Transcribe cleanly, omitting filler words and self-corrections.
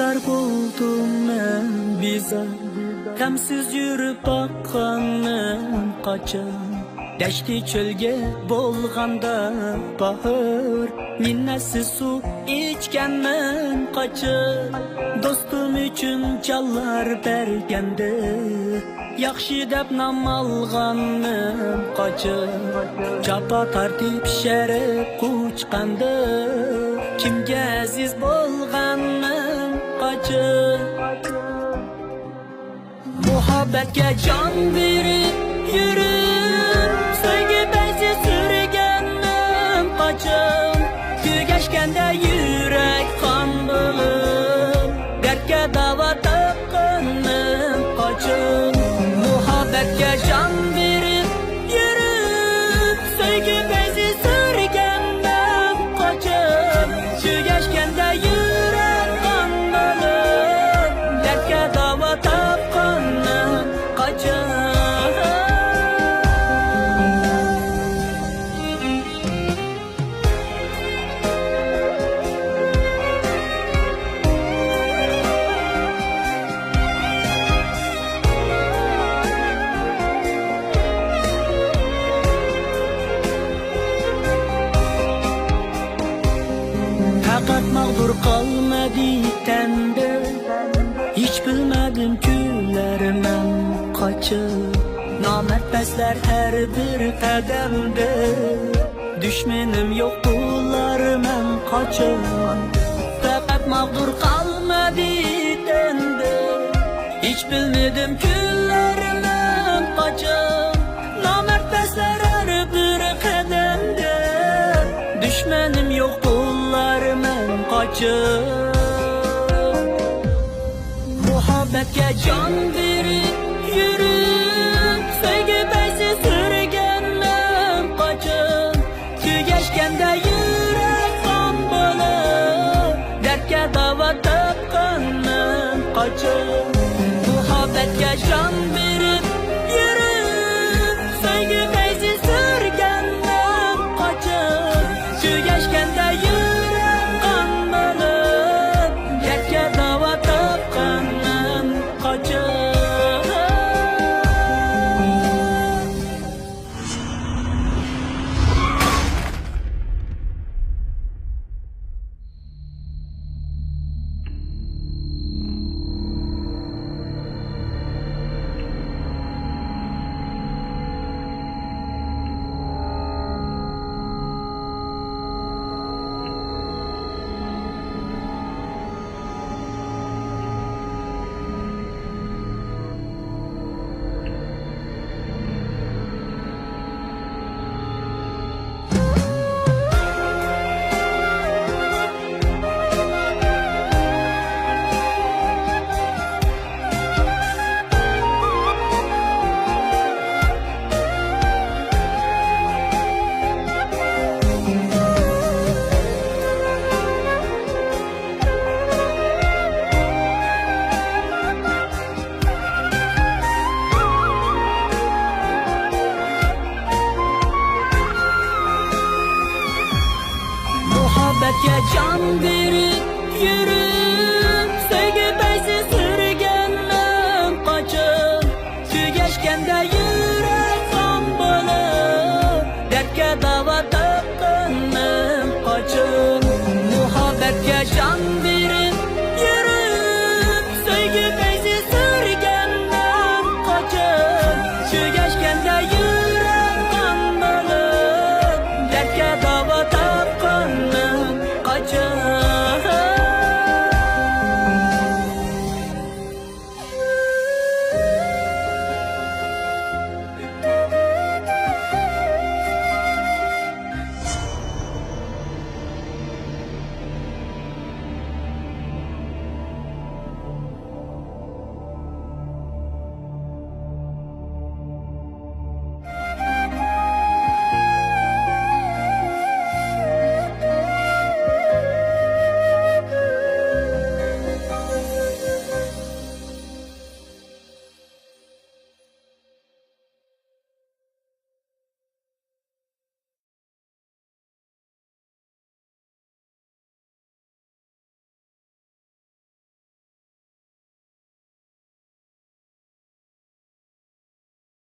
Bezar buldum men bizar, gamsiz yürüp bakkanım kaçan. Deşti çölge bolganda bahar, minnesiz su içkenmen kaçır. Dostum üçün canlar bergende, yaxşı dep nam alganım kaçır. Çapa tartip şerep kuçkanda, kimge aziz bolganım kaçır. Muhabbetke can verip yürür, sevgi bensiz sürgenmem kaçım. Tügeşkende yürek kan bulur, dertke dava tapkanım kaçım. Muhabbetke can verip yürür, sevgi bensiz sürgenmem kaçım. Tügeşkende yürek kan bulur, dertke dava tapkanım kaçım. Fakat mağdur kalmadı tende, hiç bilmedim küllerimden kaçıp. Namert besler her bir kademde, düşmenim yok kullarımdan kaçıp. Fakat mağdur kalmadı tende, hiç bilmedim küllerimden kaçıp. Namert besler her bir kademde, düşmenim yok kullarımdan kaçıp. Muhabbetke can verip yürüp, sevgi bensiz sürgenmem kaçıp. Tügeşkende yürek kan bulur, dertke dava tapkanım kaçıp. Muhabbetke can verip yürüp, sevgi bensiz sürgenmem kaçıp. Tügeşkende yürek kan bulur, dertke dava tapkanım kaçıp. Muhabbetke can verip yürüp, sevgi bensiz sürgenmem kaçıp. Tügeşkende